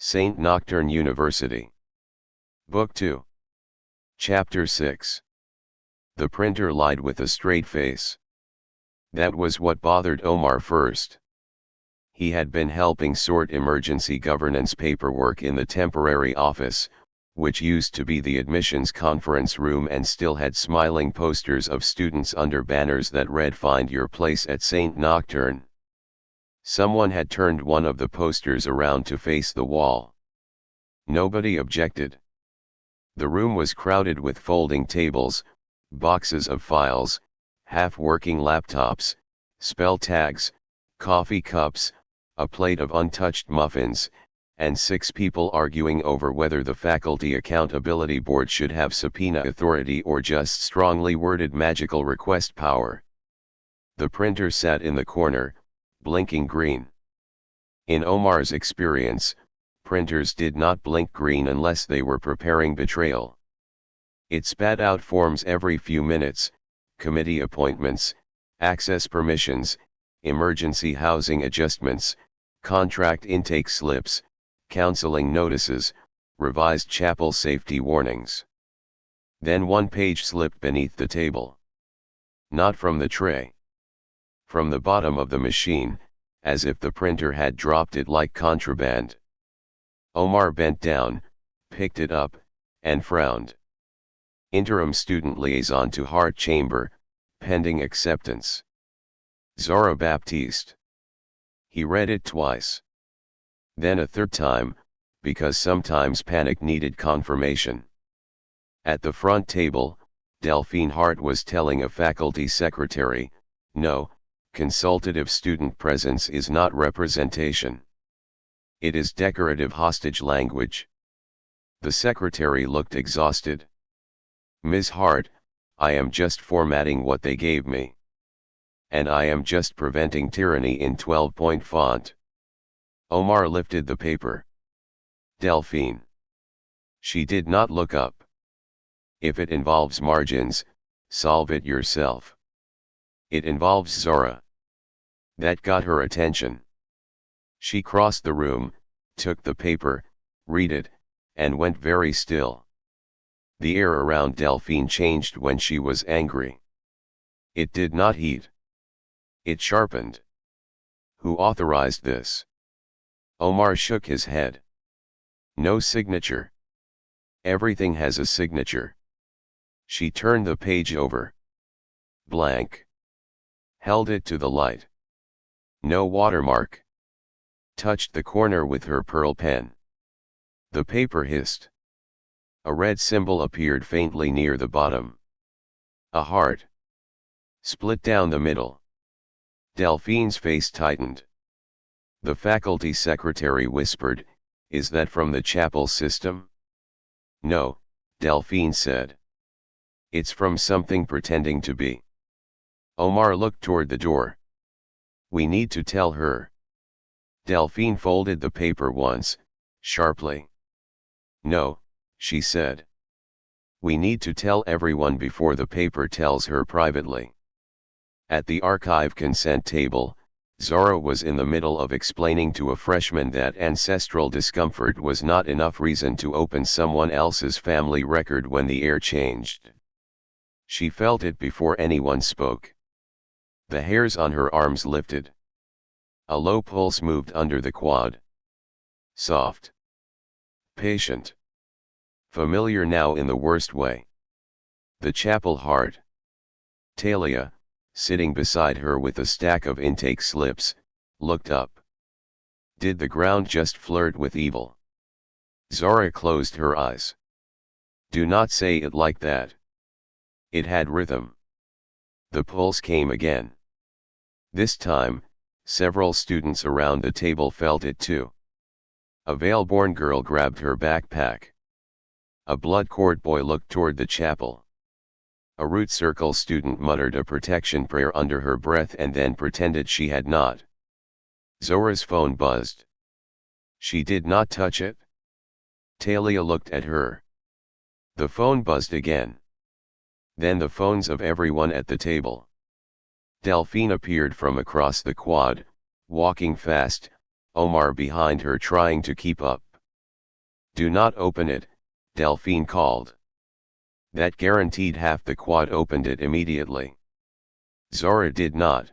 Saint Nocturne University. Book 2. Chapter 6. The printer lied with a straight face. That was what bothered Omar first. He had been helping sort emergency governance paperwork in the temporary office, which used to be the admissions conference room and still had smiling posters of students under banners that read "Find your place at Saint Nocturne." Someone had turned one of the posters around to face the wall. Nobody objected. The room was crowded with folding tables, boxes of files, half-working laptops, spell tags, coffee cups, a plate of untouched muffins, and 6 people arguing over whether the Faculty Accountability Board should have subpoena authority or just strongly worded magical request power. The printer sat in the corner, blinking green. In Omar's experience, printers did not blink green unless they were preparing betrayal. It spat out forms every few minutes, committee appointments, access permissions, emergency housing adjustments, contract intake slips, counseling notices, revised chapel safety warnings. Then one page slipped beneath the table. Not from the tray. From the bottom of the machine, as if the printer had dropped it like contraband. Omar bent down, picked it up, and frowned. Interim student liaison to Heart Chamber, pending acceptance. Zora Baptiste. He read it twice. Then a third time, because sometimes panic needed confirmation. At the front table, Delphine Hart was telling a faculty secretary, "No, consultative student presence is not representation. It is decorative hostage language." The secretary looked exhausted. "Ms. Hart, I am just formatting what they gave me. And I am just preventing tyranny in 12-point font." Omar lifted the paper. "Delphine." She did not look up. "If it involves margins, solve it yourself. It involves Zora." That got her attention. She crossed the room, took the paper, read it, and went very still. The air around Delphine changed when she was angry. It did not heat. It sharpened. "Who authorized this?" Omar shook his head. "No signature. Everything has a signature." She turned the page over. Blank. Held it to the light. No watermark. Touched the corner with her pearl pen. The paper hissed. A red symbol appeared faintly near the bottom. A heart. Split down the middle. Delphine's face tightened. The faculty secretary whispered, "Is that from the chapel system?" "No," Delphine said. "It's from something pretending to be." Omar looked toward the door. "We need to tell her." Delphine folded the paper once, sharply. "No," she said. "We need to tell everyone before the paper tells her privately." At the archive consent table, Zora was in the middle of explaining to a freshman that ancestral discomfort was not enough reason to open someone else's family record when the air changed. She felt it before anyone spoke. The hairs on her arms lifted. A low pulse moved under the quad. Soft. Patient. Familiar now in the worst way. The chapel heart. Talia, sitting beside her with a stack of intake slips, looked up. Did the ground just flirt with evil? Zora closed her eyes. "Do not say it like that." It had rhythm. The pulse came again. This time, several students around the table felt it too. A Vale-born girl grabbed her backpack. A blood court boy looked toward the chapel. A Root Circle student muttered a protection prayer under her breath and then pretended she had not. Zora's phone buzzed. She did not touch it. Talia looked at her. The phone buzzed again. Then the phones of everyone at the table. Delphine appeared from across the quad, walking fast, Omar behind her trying to keep up. Do not open it, Delphine called. That guaranteed half the quad opened it immediately. Zora did not.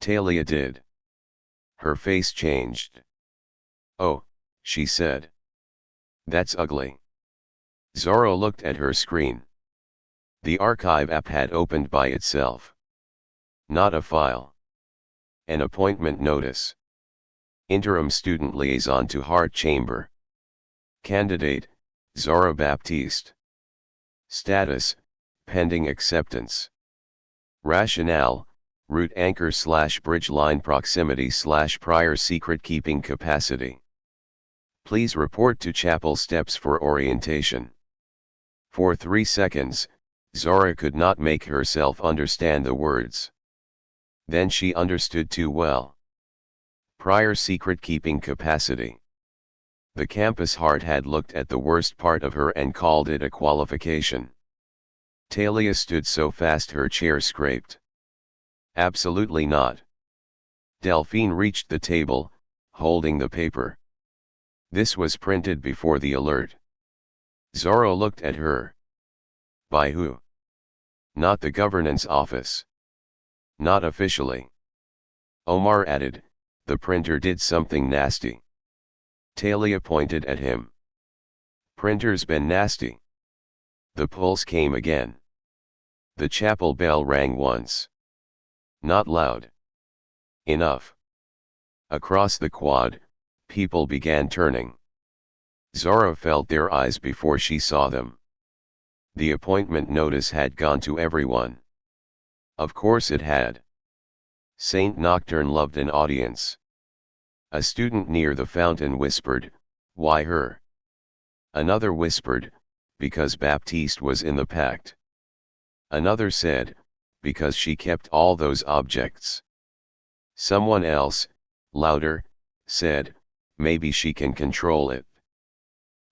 Talia did. Her face changed. Oh, she said. That's ugly. Zora looked at her screen. The archive app had opened by itself. Not a file. An appointment notice. Interim student liaison to Heart Chamber. Candidate, Zora Baptiste. Status, pending acceptance. Rationale, route anchor / bridge line proximity / prior secret keeping capacity. Please report to chapel steps for orientation. For 3 seconds, Zora could not make herself understand the words. Then she understood too well. Prior secret keeping capacity. The campus heart had looked at the worst part of her and called it a qualification. Talia stood so fast her chair scraped. Absolutely not. Delphine reached the table, holding the paper. This was printed before the alert. Zora looked at her. By who? Not the governance office. Not officially. Omar added, the printer did something nasty. Talia pointed at him. Printer's been nasty. The pulse came again. The chapel bell rang once. Not loud. Enough. Across the quad, people began turning. Zora felt their eyes before she saw them. The appointment notice had gone to everyone. Of course it had. Saint Nocturne loved an audience. A student near the fountain whispered, why her? Another whispered, because Baptiste was in the pact. Another said, because she kept all those objects. Someone else, louder, said, maybe she can control it.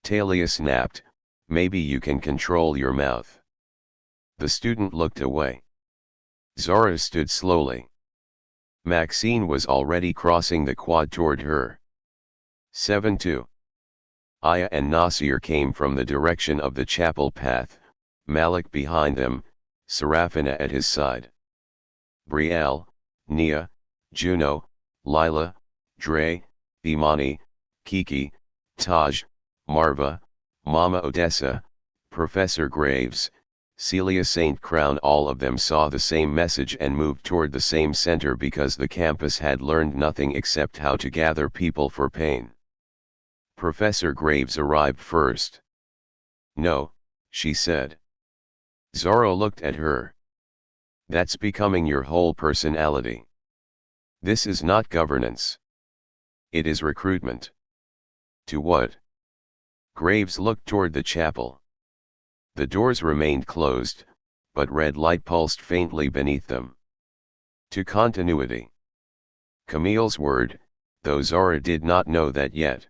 Talia snapped, maybe you can control your mouth. The student looked away. Zora stood slowly. Maxine was already crossing the quad toward her. 7-2. Aya and Nasir came from the direction of the chapel path, Malik behind them, Serafina at his side. Brielle, Nia, Juno, Lila, Dre, Imani, Kiki, Taj, Marva, Mama Odessa, Professor Graves, Celia St. Crowne, all of them saw the same message and moved toward the same center because the campus had learned nothing except how to gather people for pain. Professor Graves arrived first. No, she said. Zora looked at her. That's becoming your whole personality. This is not governance. It is recruitment. To what? Graves looked toward the chapel. The doors remained closed, but red light pulsed faintly beneath them. To continuity. Camille's word, though Zora did not know that yet.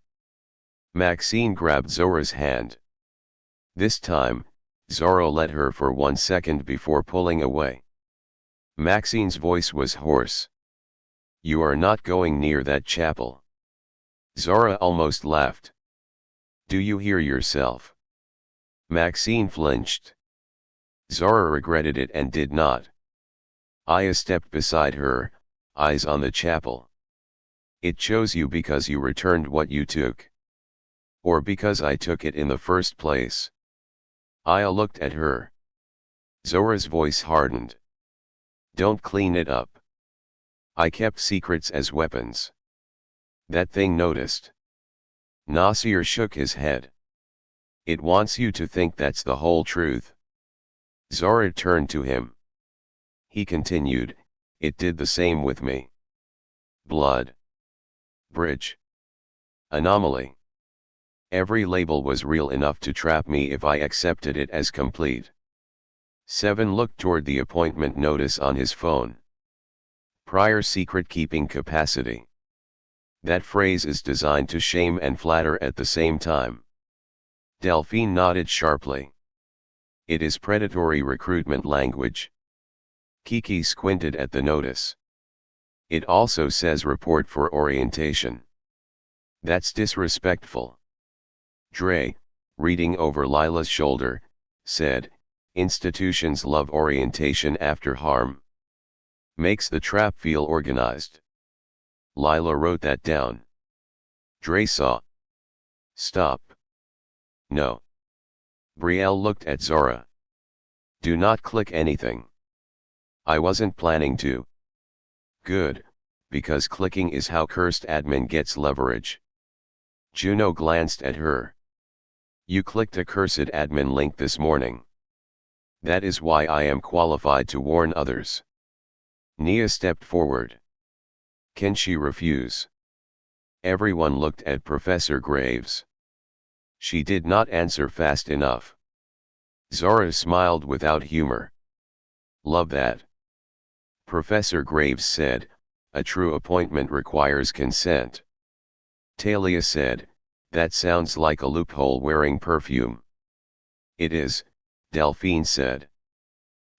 Maxine grabbed Zora's hand. This time, Zora let her for 1 second before pulling away. Maxine's voice was hoarse. You are not going near that chapel. Zora almost laughed. Do you hear yourself? Maxine flinched. Zora regretted it and did not. Aya stepped beside her, eyes on the chapel. It chose you because you returned what you took. Or because I took it in the first place. Aya looked at her. Zora's voice hardened. Don't clean it up. I kept secrets as weapons. That thing noticed. Nasir shook his head. It wants you to think that's the whole truth. Zora turned to him. He continued, it did the same with me. Blood. Bridge. Anomaly. Every label was real enough to trap me if I accepted it as complete. 7 looked toward the appointment notice on his phone. Prior secret keeping capacity. That phrase is designed to shame and flatter at the same time. Delphine nodded sharply. It is predatory recruitment language. Kiki squinted at the notice. It also says report for orientation. That's disrespectful. Dre, reading over Lila's shoulder, said, institutions love orientation after harm. Makes the trap feel organized. Lila wrote that down. Dre saw. Stop. No. Brielle looked at Zora. Do not click anything. I wasn't planning to. Good, because clicking is how cursed admin gets leverage. Juno glanced at her. You clicked a cursed admin link this morning. That is why I am qualified to warn others. Nia stepped forward. Can she refuse? Everyone looked at Professor Graves. She did not answer fast enough. Zora smiled without humor. Love that. Professor Graves said, a true appointment requires consent. Talia said, that sounds like a loophole wearing perfume. It is, Delphine said.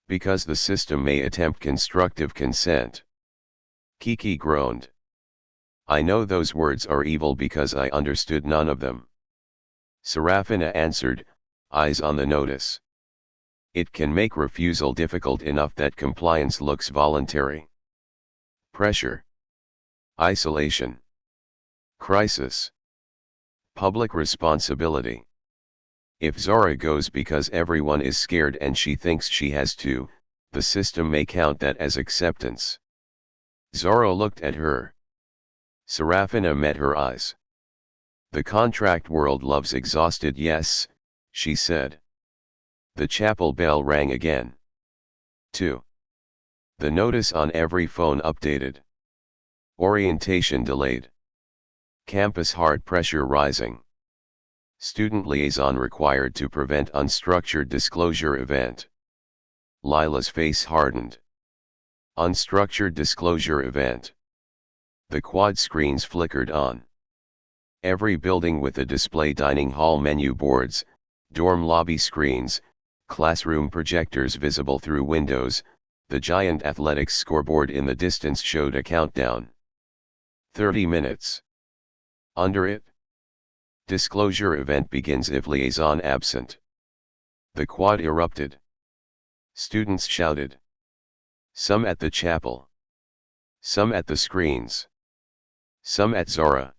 Because the system may attempt constructive consent. Kiki groaned. I know those words are evil because I understood none of them. Serafina answered, eyes on the notice. It can make refusal difficult enough that compliance looks voluntary. Pressure. Isolation. Crisis. Public responsibility. If Zora goes because everyone is scared and she thinks she has to, the system may count that as acceptance. Zora looked at her. Serafina met her eyes. The contract world loves exhausted yes, she said. The chapel bell rang again. 2. The notice on every phone updated. Orientation delayed. Campus hard pressure rising. Student liaison required to prevent unstructured disclosure event. Lila's face hardened. Unstructured disclosure event. The quad screens flickered on. Every building with a display dining hall menu boards, dorm lobby screens, classroom projectors visible through windows, the giant athletics scoreboard in the distance showed a countdown. 30 minutes. Under it. Disclosure event begins if liaison absent. The quad erupted. Students shouted. Some at the chapel. Some at the screens. Some at Zora.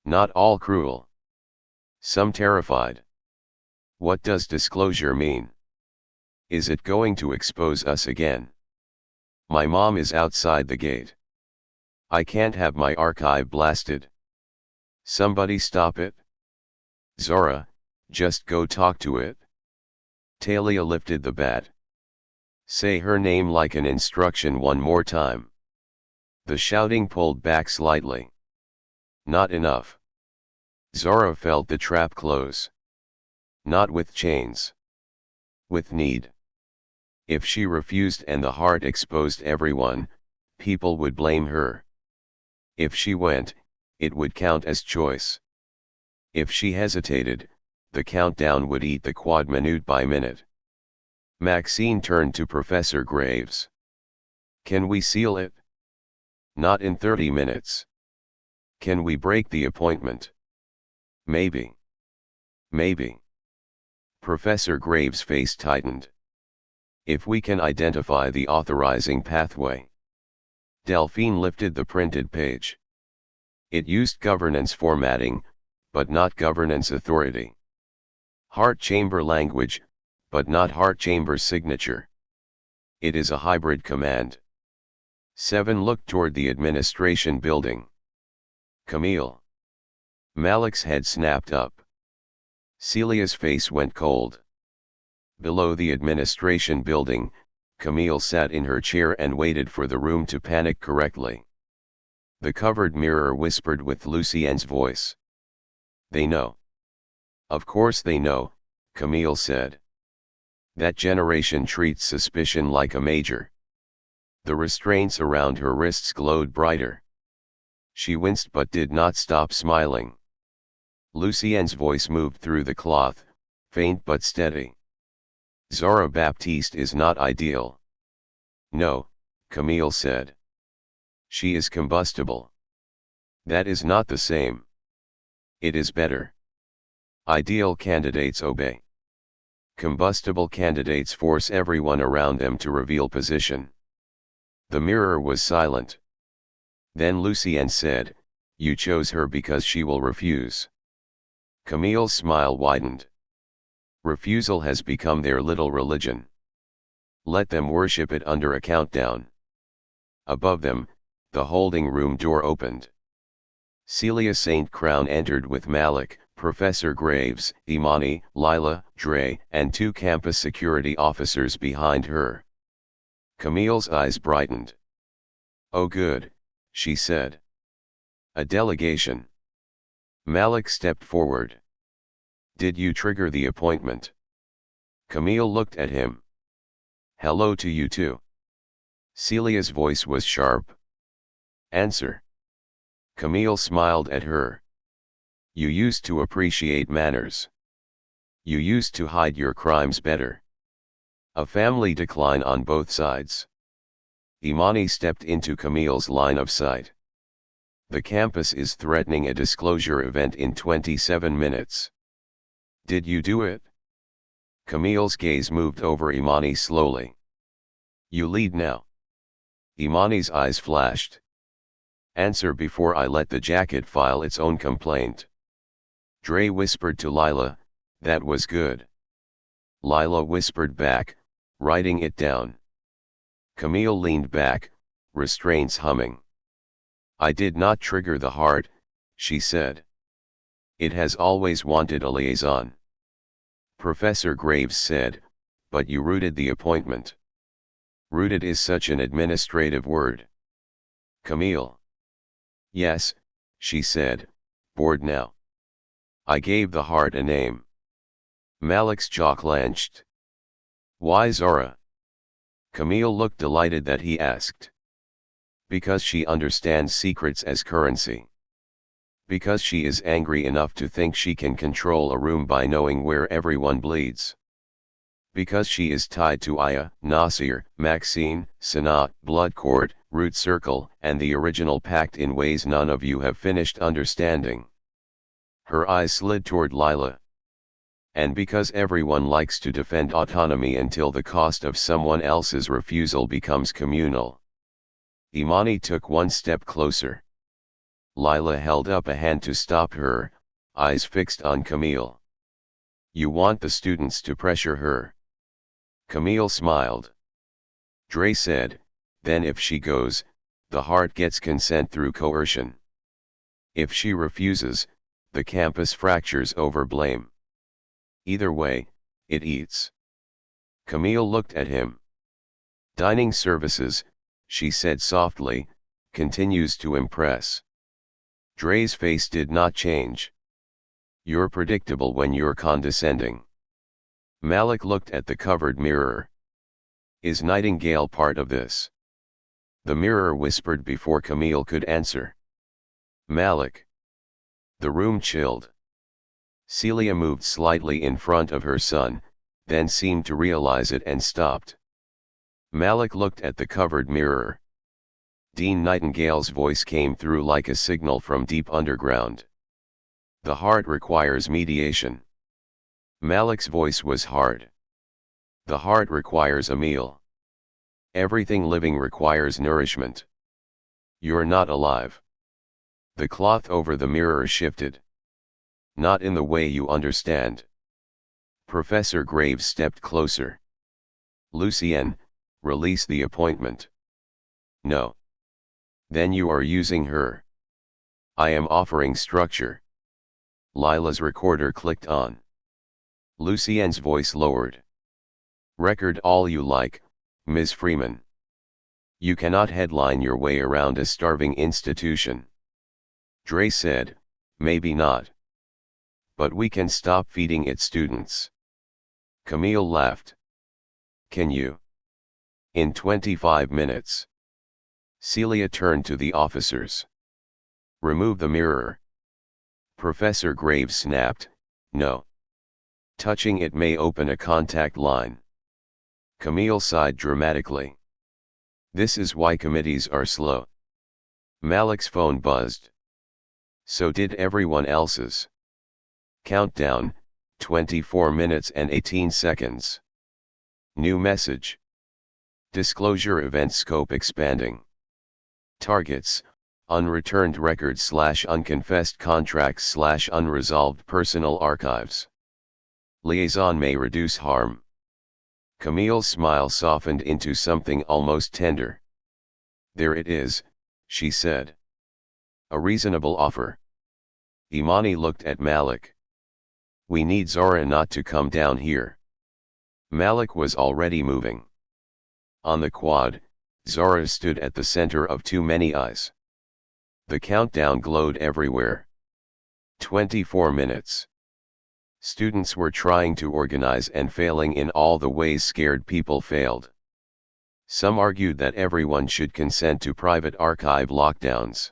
Not all cruel. Some terrified. What does disclosure mean? Is it going to expose us again? My mom is outside the gate. I can't have my archive blasted. Somebody stop it. Zora, just go talk to it. Talia lifted the bat. Say her name like an instruction one more time. The shouting pulled back slightly. Not enough. Zora felt the trap close. Not with chains. With need. If she refused and the heart exposed everyone, people would blame her. If she went, it would count as choice. If she hesitated, the countdown would eat the quad minute by minute. Maxine turned to Professor Graves. Can we seal it? Not in 30 minutes. Can we break the appointment? Maybe. Maybe. Professor Graves' face tightened. If we can identify the authorizing pathway. Delphine lifted the printed page. It used governance formatting, but not governance authority. Heart chamber language, but not heart chamber signature. It is a hybrid command. 7 looked toward the administration building. Camille. Malik's head snapped up. Celia's face went cold. Below the administration building, Camille sat in her chair and waited for the room to panic correctly. The covered mirror whispered with Lucienne's voice. They know. Of course they know, Camille said. That generation treats suspicion like a major. The restraints around her wrists glowed brighter. She winced but did not stop smiling. Lucienne's voice moved through the cloth, faint but steady. Zora Baptiste is not ideal. No, Camille said. She is combustible. That is not the same. It is better. Ideal candidates obey. Combustible candidates force everyone around them to reveal position. The mirror was silent. Then Lucienne said, "You chose her because she will refuse." Camille's smile widened. Refusal has become their little religion. Let them worship it under a countdown. Above them, the holding room door opened. Celia St. Crowne entered with Malik, Professor Graves, Imani, Lila, Dre, and 2 campus security officers behind her. Camille's eyes brightened. "Oh good," she said. "A delegation." Malik stepped forward. "Did you trigger the appointment?" Camille looked at him. "Hello to you too." Celia's voice was sharp. "Answer." Camille smiled at her. "You used to appreciate manners. You used to hide your crimes better. A family decline on both sides." Imani stepped into Camille's line of sight. "The campus is threatening a disclosure event in 27 minutes. Did you do it?" Camille's gaze moved over Imani slowly. "You lead now." Imani's eyes flashed. "Answer before I let the jacket file its own complaint." Dre whispered to Lila, "That was good." Lila whispered back, writing it down. Camille leaned back, restraints humming. "I did not trigger the heart," she said. "It has always wanted a liaison." Professor Graves said, "But you rooted the appointment." "Rooted is such an administrative word." Camille. "Yes," she said, bored now. "I gave the heart a name." Malik's jaw clenched. "Why Zora?" Camille looked delighted that he asked. "Because she understands secrets as currency. Because she is angry enough to think she can control a room by knowing where everyone bleeds. Because she is tied to Aya, Nasir, Maxine, Sanat, Blood Court, Root Circle, and the original pact in ways none of you have finished understanding." Her eyes slid toward Lila. "And because everyone likes to defend autonomy until the cost of someone else's refusal becomes communal." Imani took one step closer. Lila held up a hand to stop her, eyes fixed on Camille. "You want the students to pressure her?" Camille smiled. Dre said, "Then if she goes, the heart gets consent through coercion. If she refuses, the campus fractures over blame. Either way, it eats." Camille looked at him. "Dining services," she said softly, "continues to impress." Dre's face did not change. "You're predictable when you're condescending." Malik looked at the covered mirror. "Is Nightingale part of this?" The mirror whispered before Camille could answer. "Malik." The room chilled. Celia moved slightly in front of her son, then seemed to realize it and stopped. Malik looked at the covered mirror. Dean Nightingale's voice came through like a signal from deep underground. "The heart requires mediation." Malik's voice was hard. "The heart requires a meal. Everything living requires nourishment. You're not alive." The cloth over the mirror shifted. "Not in the way you understand." Professor Graves stepped closer. "Lucienne, release the appointment." "No." "Then you are using her." "I am offering structure." Lila's recorder clicked on. Lucienne's voice lowered. "Record all you like, Ms. Freeman. You cannot headline your way around a starving institution." Dre said, "Maybe not. But we can stop feeding it students." Camille laughed. "Can you?" "In 25 minutes. Celia turned to the officers. "Remove the mirror." Professor Graves snapped, "No. Touching it may open a contact line." Camille sighed dramatically. "This is why committees are slow." Malik's phone buzzed. So did everyone else's. "Countdown, 24 minutes and 18 seconds. New message. Disclosure event scope expanding. Targets, unreturned records / unconfessed contracts / unresolved personal archives. Liaison may reduce harm. Camille's smile softened into something almost tender. There it is, she said. A reasonable offer. Imani looked at Malik. We need Zora not to come down here. Malik was already moving. On the quad, Zora stood at the center of too many eyes. The countdown glowed everywhere. 24 minutes. Students were trying to organize and failing in all the ways scared people failed. Some argued that everyone should consent to private archive lockdowns.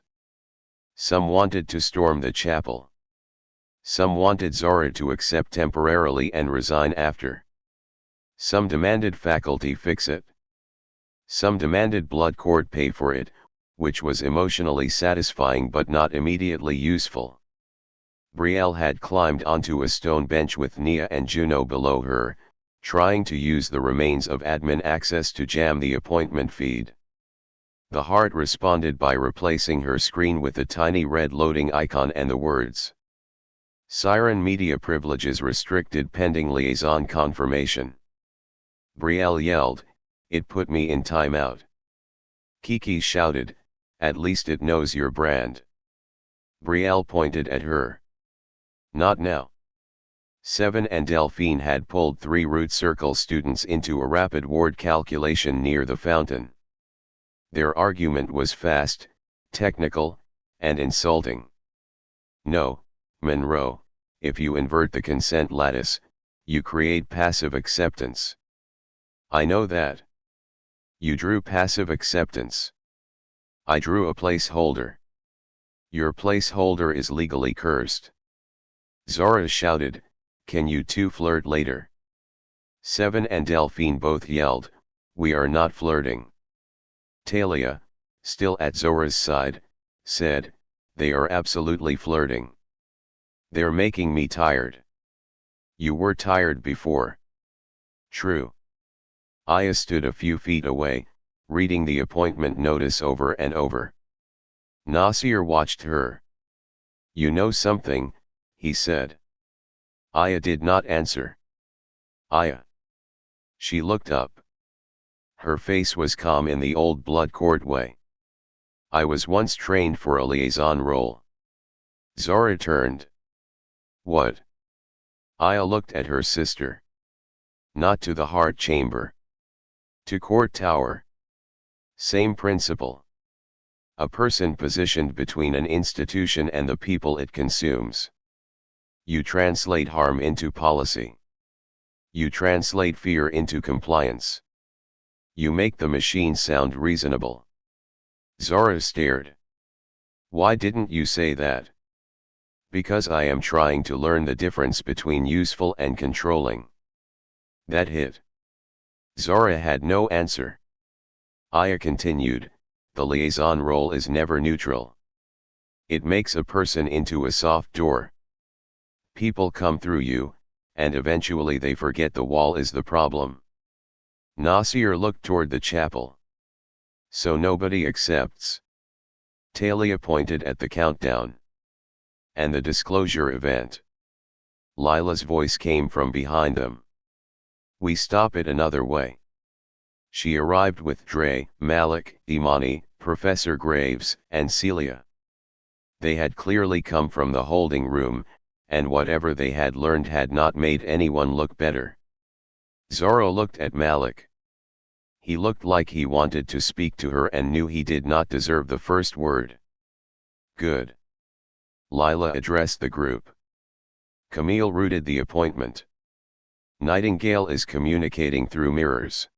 Some wanted to storm the chapel. Some wanted Zora to accept temporarily and resign after. Some demanded faculty fix it. Some demanded blood court pay for it, which was emotionally satisfying but not immediately useful. Brielle had climbed onto a stone bench with Nia and Juno below her, trying to use the remains of admin access to jam the appointment feed. The heart responded by replacing her screen with a tiny red loading icon and the words. Siren media privileges restricted pending liaison confirmation. Brielle yelled, "It put me in timeout." Kiki shouted, "At least it knows your brand." Brielle pointed at her. Not now. Seven and Delphine had pulled 3 root circle students into a rapid ward calculation near the fountain. Their argument was fast, technical, and insulting. No, Monroe, if you invert the consent lattice, you create passive acceptance. I know that. You drew passive acceptance. I drew a placeholder. Your placeholder is legally cursed. Zora shouted, "Can you two flirt later?" Seven and Delphine both yelled, "We are not flirting." Talia, still at Zora's side, said, "They are absolutely flirting. They're making me tired." You were tired before. True. Aya stood a few feet away, reading the appointment notice over and over. Nasir watched her. "You know something," he said. Aya did not answer. "Aya." She looked up. Her face was calm in the old blood court way. "I was once trained for a liaison role." Zora turned. "What?" Aya looked at her sister. "Not to the heart chamber. To court tower. Same principle. A person positioned between an institution and the people it consumes. You translate harm into policy. You translate fear into compliance. You make the machine sound reasonable." Zora stared. "Why didn't you say that?" "Because I am trying to learn the difference between useful and controlling." That hit. Zora had no answer. Aya continued, "The liaison role is never neutral. It makes a person into a soft door. People come through you, and eventually they forget the wall is the problem." Nasir looked toward the chapel. "So nobody accepts." Talia pointed at the countdown. "And the disclosure event." Lila's voice came from behind them. "We stop it another way." She arrived with Dre, Malik, Imani, Professor Graves, and Celia. They had clearly come from the holding room, and whatever they had learned had not made anyone look better. Zora looked at Malik. He looked like he wanted to speak to her and knew he did not deserve the first word. "Good." Lila addressed the group. Camille rooted the appointment. Nightingale is communicating through mirrors.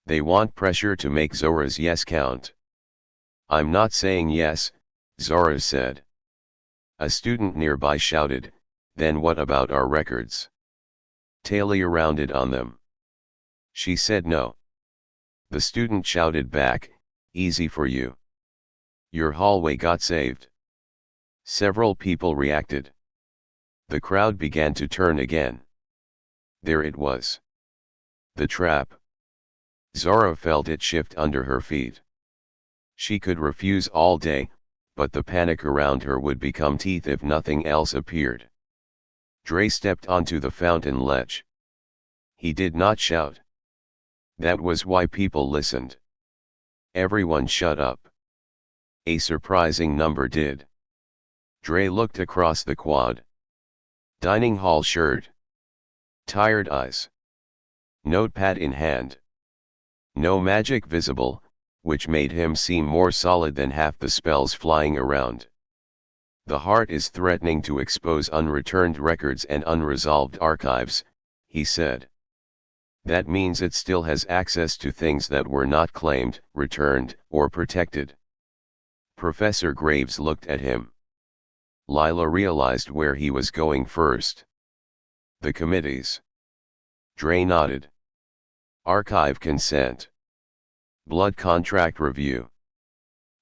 They want pressure to make Zora's yes count. "I'm not saying yes," Zora said. A student nearby shouted, "Then what about our records?" Talia rounded on them. She said no. The student shouted back, "Easy for you. Your hallway got saved." Several people reacted. The crowd began to turn again. There it was. The trap. Zora felt it shift under her feet. She could refuse all day, but the panic around her would become teeth if nothing else appeared. Dre stepped onto the fountain ledge. He did not shout. That was why people listened. Everyone shut up. A surprising number did. Dre looked across the quad. Dining hall shirt. Tired eyes. Notepad in hand. No magic visible, which made him seem more solid than half the spells flying around. The heart is threatening to expose unreturned records and unresolved archives, he said. That means it still has access to things that were not claimed, returned, or protected. Professor Graves looked at him. Lila realized where he was going first. The committees. Dre nodded. Archive consent. Blood contract review.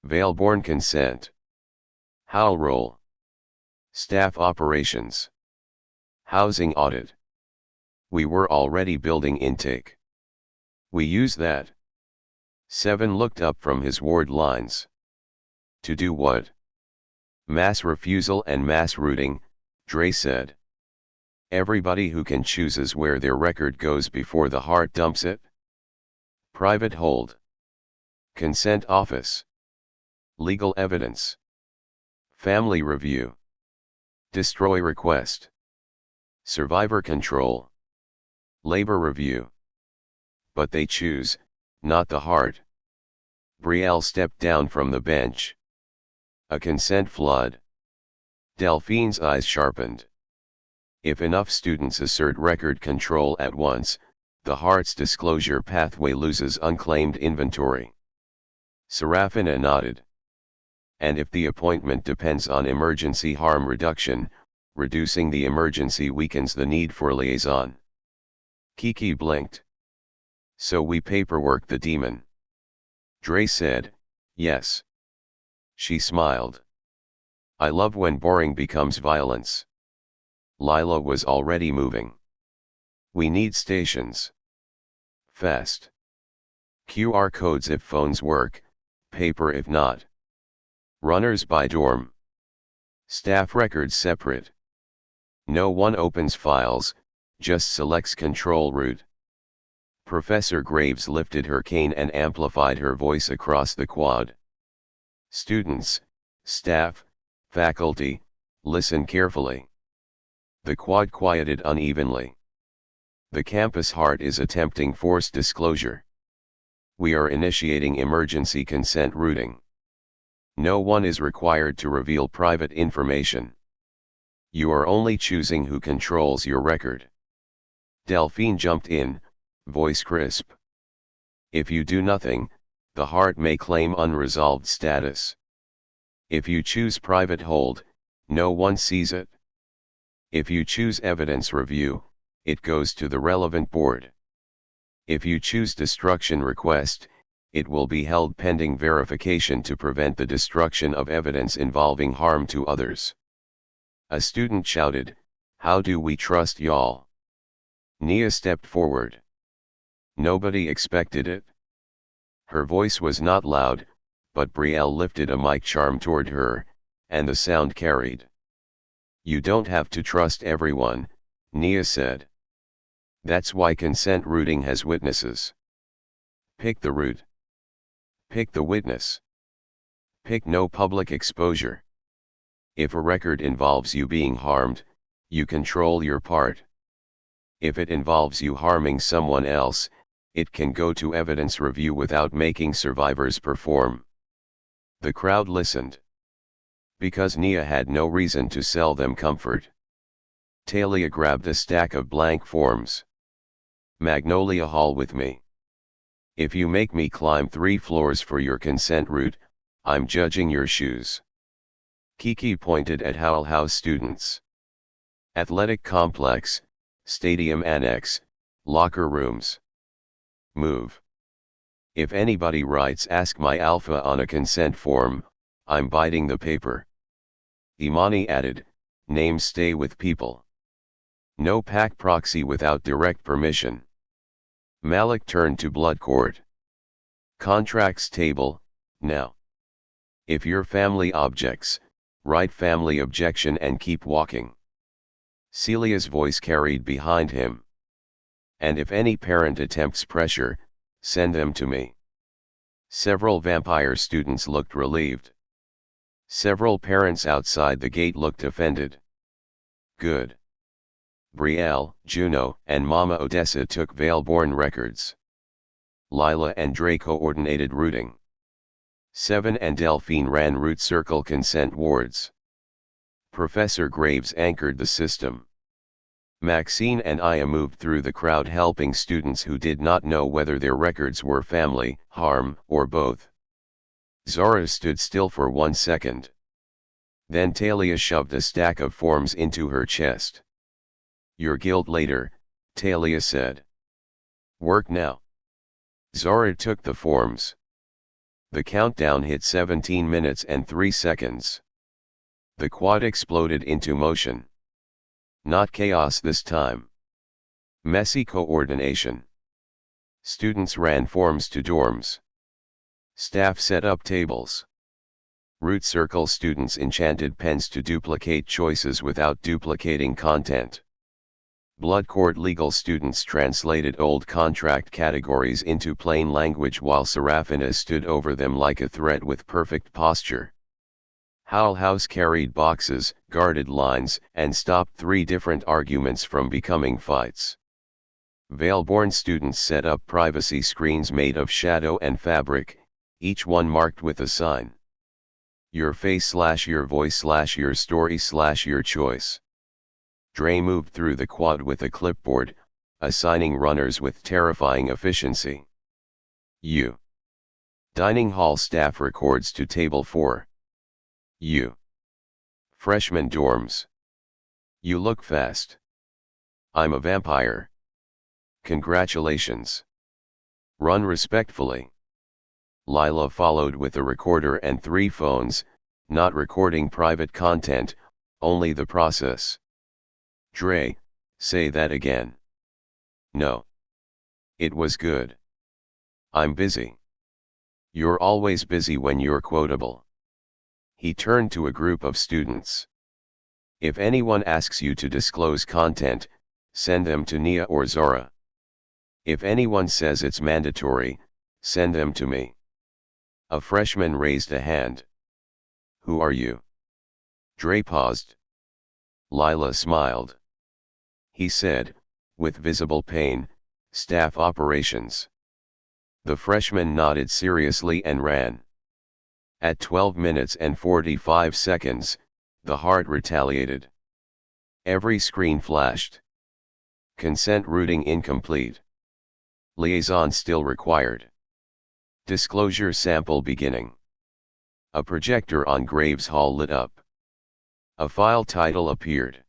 Veilborn consent. Howl roll. Staff operations. Housing audit. We were already building intake. We use that. Seven looked up from his ward lines. To do what? Mass refusal and mass routing, Dre said. Everybody who can chooses where their record goes before the heart dumps it. Private hold. Consent office. Legal evidence. Family review. Destroy request. Survivor control. Labor review. But they choose, not the heart. Brielle stepped down from the bench. A consent flood. Delphine's eyes sharpened. If enough students assert record control at once, the heart's disclosure pathway loses unclaimed inventory. Serafina nodded. And if the appointment depends on emergency harm reduction, reducing the emergency weakens the need for liaison. Kiki blinked. So we paperwork the demon. Dre said, yes. She smiled. I love when boring becomes violence. Lila was already moving. We need stations. Fast. QR codes if phones work, paper if not. Runners by dorm. Staff records separate. No one opens files, just selects control route. Professor Graves lifted her cane and amplified her voice across the quad. Students, staff, faculty, listen carefully. The quad quieted unevenly. The campus heart is attempting forced disclosure. We are initiating emergency consent routing. No one is required to reveal private information. You are only choosing who controls your record. Delphine jumped in, voice crisp. If you do nothing, the heart may claim unresolved status. If you choose private hold, no one sees it. If you choose evidence review, it goes to the relevant board. If you choose destruction request, it will be held pending verification to prevent the destruction of evidence involving harm to others. A student shouted, "How do we trust y'all?" Nia stepped forward. Nobody expected it. Her voice was not loud, but Brielle lifted a mic charm toward her, and the sound carried. You don't have to trust everyone, Nia said. That's why consent routing has witnesses. Pick the route. Pick the witness. Pick no public exposure. If a record involves you being harmed, you control your part. If it involves you harming someone else, it can go to evidence review without making survivors perform. The crowd listened. Because Nia had no reason to sell them comfort. Talia grabbed a stack of blank forms. Magnolia Hall with me. If you make me climb 3 floors for your consent route, I'm judging your shoes. Kiki pointed at Howl House students. Athletic complex, stadium annex, locker rooms. Move. If anybody writes "Ask my alpha" on a consent form, I'm biting the paper. Imani added, Names stay with people. No pack proxy without direct permission. Malik turned to blood court. Contracts table, now. If your family objects, write family objection and keep walking. Celia's voice carried behind him. And if any parent attempts pressure, send them to me. Several vampire students looked relieved. Several parents outside the gate looked offended. Good. Brielle, Juno, and Mama Odessa took Valeborn records. Lila and Dre coordinated routing. Seven and Delphine ran route circle consent wards. Professor Graves anchored the system. Maxine and Aya moved through the crowd helping students who did not know whether their records were family, harm, or both. Zora stood still for 1 second. Then Talia shoved a stack of forms into her chest. Your guild later, Talia said. Work now. Zora took the forms. The countdown hit 17 minutes and 3 seconds. The quad exploded into motion. Not chaos this time. Messy coordination. Students ran forms to dorms. Staff set up tables. Root circle students enchanted pens to duplicate choices without duplicating content. Blood court legal students translated old contract categories into plain language while Serafina stood over them like a threat with perfect posture. Howl House carried boxes, guarded lines, and stopped 3 different arguments from becoming fights. Valeborn students set up privacy screens made of shadow and fabric, each one marked with a sign. Your face/your voice/your story/your choice. Dre moved through the quad with a clipboard, assigning runners with terrifying efficiency. U. Dining hall staff records to table 4. U. Freshman dorms. You look fast. I'm a vampire. Congratulations. Run respectfully. Lila followed with a recorder and 3 phones, not recording private content, only the process. Dre, say that again. No. It was good. I'm busy. You're always busy when you're quotable. He turned to a group of students. If anyone asks you to disclose content, send them to Nia or Zora. If anyone says it's mandatory, send them to me. A freshman raised a hand. Who are you? Dre paused. Lila smiled. He said, with visible pain, staff operations. The freshman nodded seriously and ran. At 12 minutes and 45 seconds, the heart retaliated. Every screen flashed. Consent routing incomplete. Liaison still required. Disclosure sample beginning. A projector on Graves Hall lit up. A file title appeared.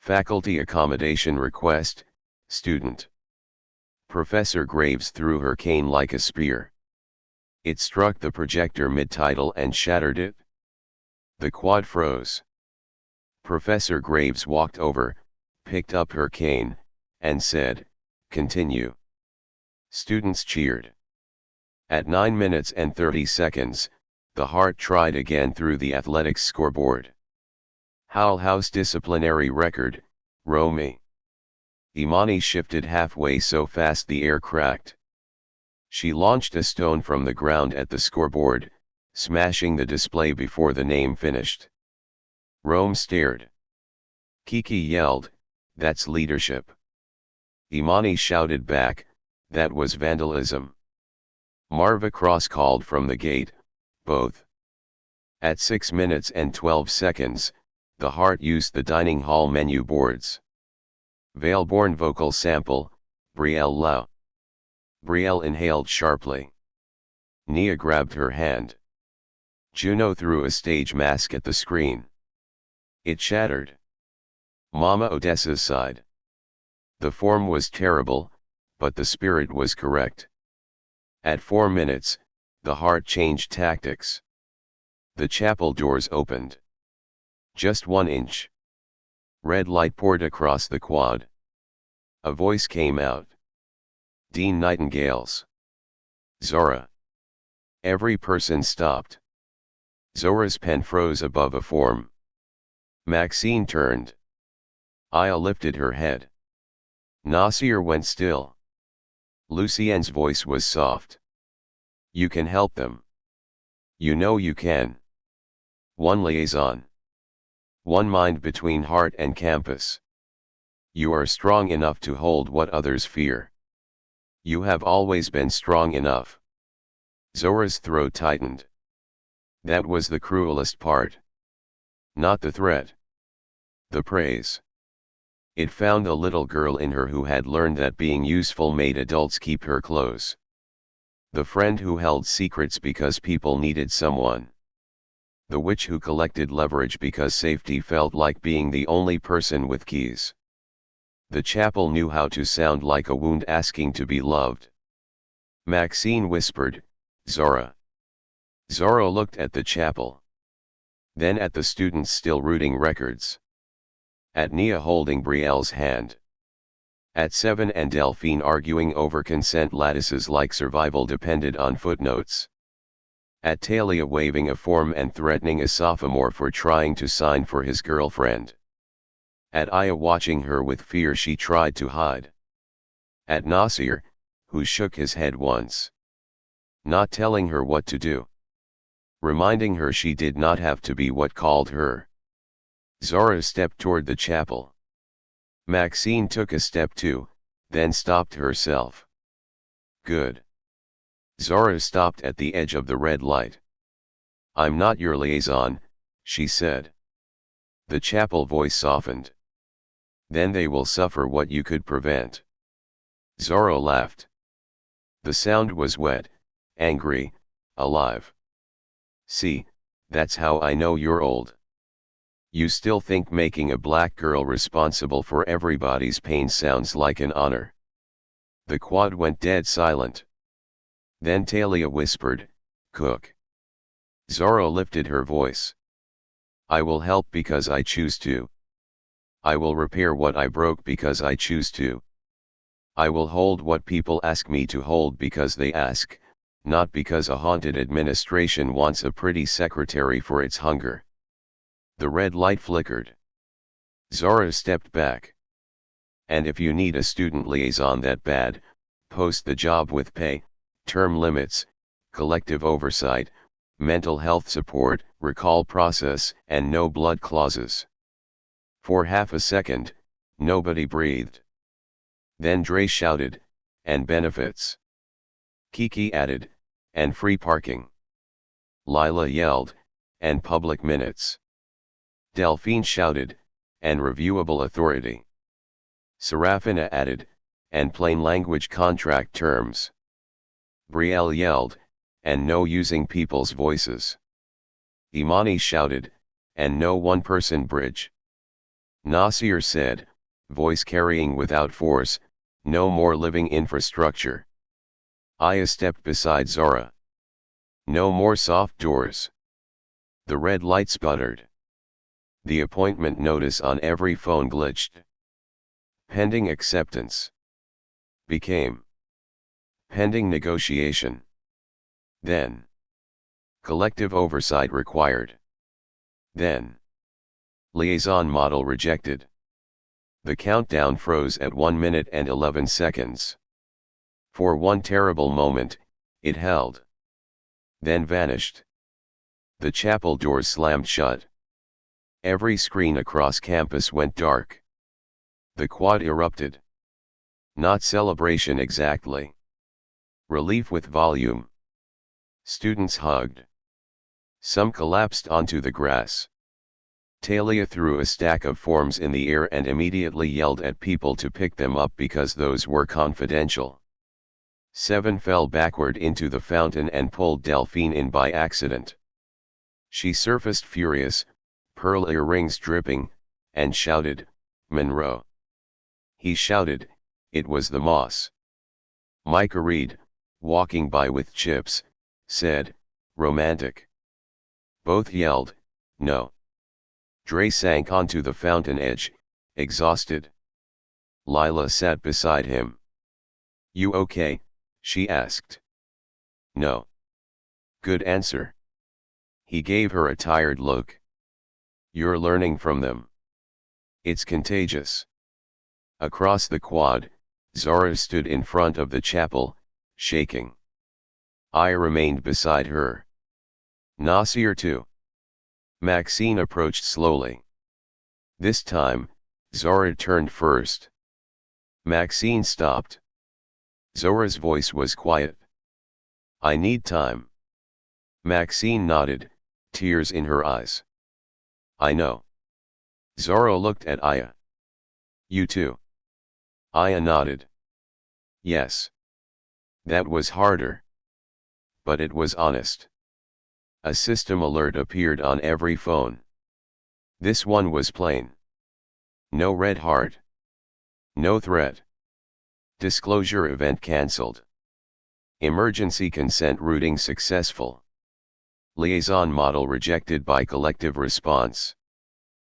Faculty accommodation request, student. Professor Graves threw her cane like a spear. It struck the projector mid-title and shattered it. The quad froze. Professor Graves walked over, picked up her cane, and said, "Continue." Students cheered. At 9 minutes and 30 seconds, the heart tried again through the athletics scoreboard. Howl House disciplinary record, Romy. Imani shifted halfway so fast the air cracked. She launched a stone from the ground at the scoreboard, smashing the display before the name finished. Rome stared. Kiki yelled, "That's leadership." Imani shouted back, "That was vandalism." Marva Cross called from the gate, "Both." At 6 minutes and 12 seconds, the heart used the dining hall menu boards. Valeborn vocal sample, Brielle Laurent. Brielle inhaled sharply. Nia grabbed her hand. Juno threw a stage mask at the screen. It shattered. Mama Odessa sighed. The form was terrible, but the spirit was correct. At 4 minutes, the heart changed tactics. The chapel doors opened. Just 1 inch. Red light poured across the quad. A voice came out. Dean Nightingale's. Zora. Every person stopped. Zora's pen froze above a form. Maxine turned. Aya lifted her head. Nasir went still. Lucienne's voice was soft. You can help them. You know you can. One liaison. One mind between heart and campus. You are strong enough to hold what others fear. You have always been strong enough. Zora's throat tightened. That was the cruelest part. Not the threat. The praise. It found a little girl in her who had learned that being useful made adults keep her close. The friend who held secrets because people needed someone. The witch who collected leverage because safety felt like being the only person with keys. The chapel knew how to sound like a wound asking to be loved. Maxine whispered, Zora. Zora looked at the chapel. Then at the students still rooting records. At Nia holding Brielle's hand. At Seven and Delphine arguing over consent lattices like survival depended on footnotes. At Talia waving a form and threatening a sophomore for trying to sign for his girlfriend. At Aya watching her with fear she tried to hide. At Nasir, who shook his head once. Not telling her what to do. Reminding her she did not have to be what called her. Zora stepped toward the chapel. Maxine took a step too, then stopped herself. Good. Zora stopped at the edge of the red light. I'm not your liaison, she said. The chapel voice softened. Then they will suffer what you could prevent. Zora laughed. The sound was wet, angry, alive. See, that's how I know you're old. You still think making a black girl responsible for everybody's pain sounds like an honor. The quad went dead silent. Then Talia whispered, Cook. Zora lifted her voice. I will help because I choose to. I will repair what I broke because I choose to. I will hold what people ask me to hold because they ask, not because a haunted administration wants a pretty secretary for its hunger. The red light flickered. Zora stepped back. And if you need a student liaison that bad, post the job with pay, term limits, collective oversight, mental health support, recall process, and no blood clauses. For half a second, nobody breathed. Then Dre shouted, and benefits. Kiki added, and free parking. Lila yelled, and public minutes. Delphine shouted, and reviewable authority. Serafina added, and plain language contract terms. Brielle yelled, and no using people's voices. Imani shouted, and no one-person bridge. Nasir said, voice carrying without force, no more living infrastructure. Aya stepped beside Zora. No more soft doors. The red light sputtered. The appointment notice on every phone glitched. Pending acceptance. Became. Pending negotiation. Then. Collective oversight required. Then. Liaison model rejected. The countdown froze at 1 minute and 11 seconds. For one terrible moment, it held. Then vanished. The chapel doors slammed shut. Every screen across campus went dark. The quad erupted. Not celebration exactly. Relief with volume. Students hugged. Some collapsed onto the grass. Talia threw a stack of forms in the air and immediately yelled at people to pick them up because those were confidential. Seven fell backward into the fountain and pulled Delphine in by accident. She surfaced furious, pearl earrings dripping, and shouted, Monroe. He shouted, it was the moss. Micah Reed, walking by with chips, said, romantic. Both yelled, no. Dre sank onto the fountain edge, Exhausted. Lila sat beside him. You okay? She asked. No. Good answer. He gave her a tired look. You're learning from them. It's contagious. Across the quad, Zora stood in front of the chapel, shaking. I remained beside her. Nasir too. Maxine approached slowly. This time, Zora turned first. Maxine stopped. Zora's voice was quiet. I need time. Maxine nodded, tears in her eyes. I know. Zora looked at Aya. You too. Aya nodded. Yes. That was harder. But it was honest. A system alert appeared on every phone. This one was plain. No red heart. No threat. Disclosure event cancelled. Emergency consent routing successful. Liaison model rejected by collective response.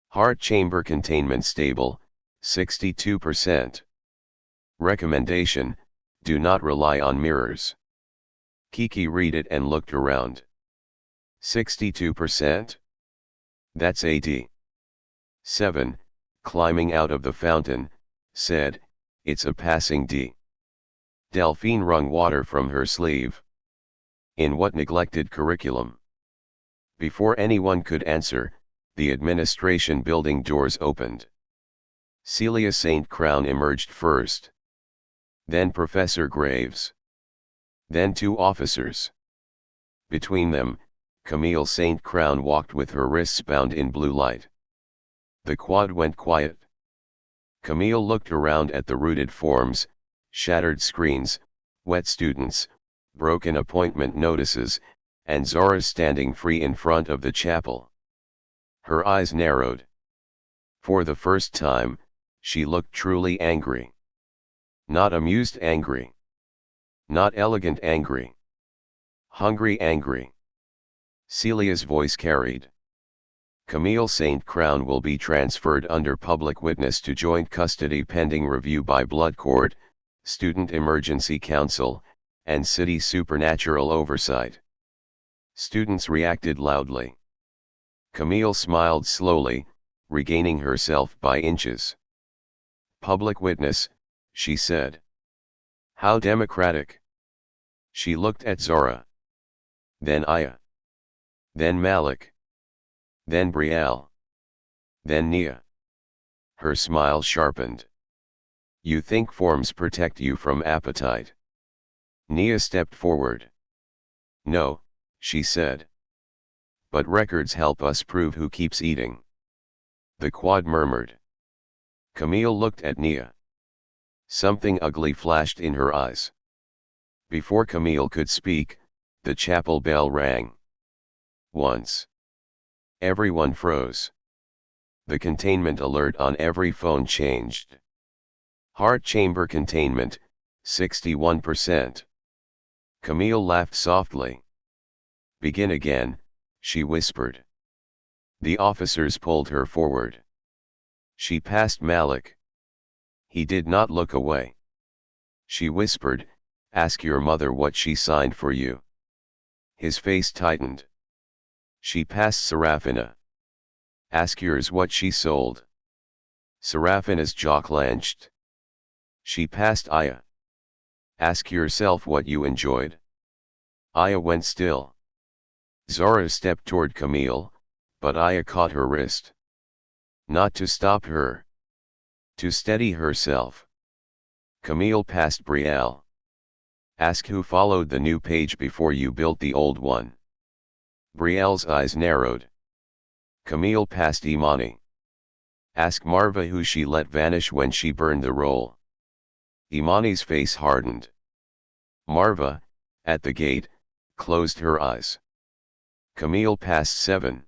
Heart chamber containment stable, 62%. Recommendation, do not rely on mirrors. Kiki read it and looked around. 62%? That's AD. 7, climbing out of the fountain, said, it's a passing D. Delphine wrung water from her sleeve. In what neglected curriculum? Before anyone could answer, the administration building doors opened. Celia St. Crowne emerged first. Then Professor Graves. Then 2 officers. Between them, Camille St. Crowne walked with her wrists bound in blue light. The quad went quiet. Camille looked around at the rooted forms, shattered screens, wet students, broken appointment notices, and Zora standing free in front of the chapel. Her eyes narrowed. For the first time, she looked truly angry. Not amused angry. Not elegant angry. Hungry angry. Celia's voice carried. Camille St. Crowne will be transferred under public witness to joint custody pending review by Blood Court, Student Emergency Council, and City Supernatural Oversight. Students reacted loudly. Camille smiled slowly, regaining herself by inches. Public witness, she said. How democratic. She looked at Zora. Then Aya. Then Malik. Then Brielle. Then Nia. Her smile sharpened. You think forms protect you from appetite? Nia stepped forward. No, she said. But records help us prove who keeps eating. The quad murmured. Camille looked at Nia. Something ugly flashed in her eyes. Before Camille could speak, the chapel bell rang. Once. Everyone froze. The containment alert on every phone changed. Heart chamber containment, 61%. Camille laughed softly. Begin again, she whispered. The officers pulled her forward. She passed Malik. He did not look away. She whispered, ask your mother what she signed for you. His face tightened. She passed Serafina. Ask yours what she sold. Serafina's jaw clenched. She passed Aya. Ask yourself what you enjoyed. Aya went still. Zora stepped toward Camille, but Aya caught her wrist. Not to stop her. To steady herself. Camille passed Brielle. Ask who followed the new page before you built the old one. Brielle's eyes narrowed. Camille passed Imani. Ask Marva who she let vanish when she burned the roll. Imani's face hardened. Marva, at the gate, closed her eyes. Camille passed 7.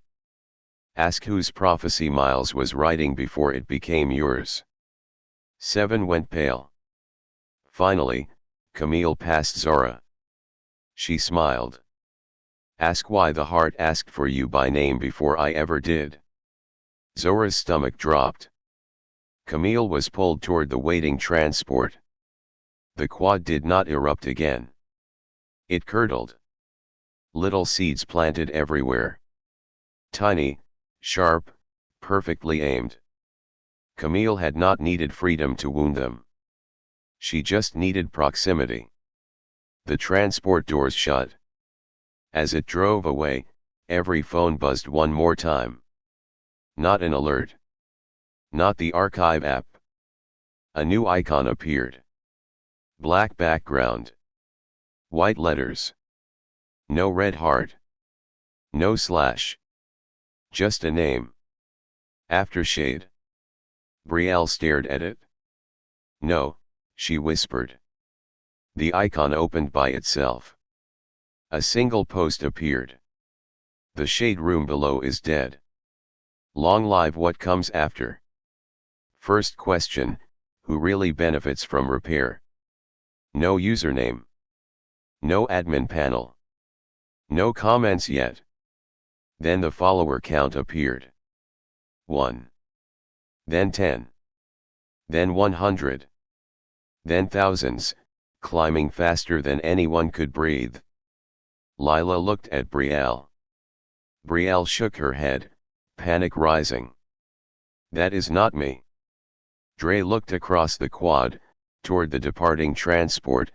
Ask whose prophecy Miles was writing before it became yours. 7 went pale. Finally, Camille passed Zora. She smiled. Ask why the heart asked for you by name before I ever did. Zora's stomach dropped. Camille was pulled toward the waiting transport. The quad did not erupt again. It curdled. Little seeds planted everywhere. Tiny, sharp, perfectly aimed. Camille had not needed freedom to wound them. She just needed proximity. The transport doors shut. As it drove away, every phone buzzed one more time. Not an alert. Not the archive app. A new icon appeared. Black background. White letters. No red heart. No slash. Just a name. Aftershade. Brielle stared at it. No, she whispered. The icon opened by itself. A single post appeared. The shade room below is dead. Long live what comes after. First question, who really benefits from repair? No username. No admin panel. No comments yet. Then the follower count appeared. 1. Then 10. Then 100. Then thousands, climbing faster than anyone could breathe. Lila looked at Brielle. Brielle shook her head, panic rising. That is not me. Dre looked across the quad, toward the departing transport,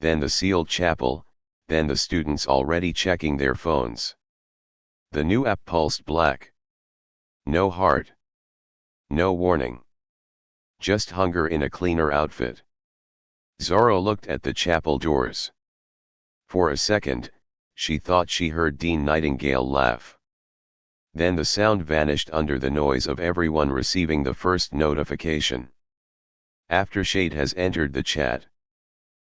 then the sealed chapel, then the students already checking their phones. The new app pulsed black. No heart. No warning. Just hunger in a cleaner outfit. Zora looked at the chapel doors. For a second, she thought she heard Dean Nightingale laugh. Then the sound vanished under the noise of everyone receiving the first notification. Aftershade has entered the chat.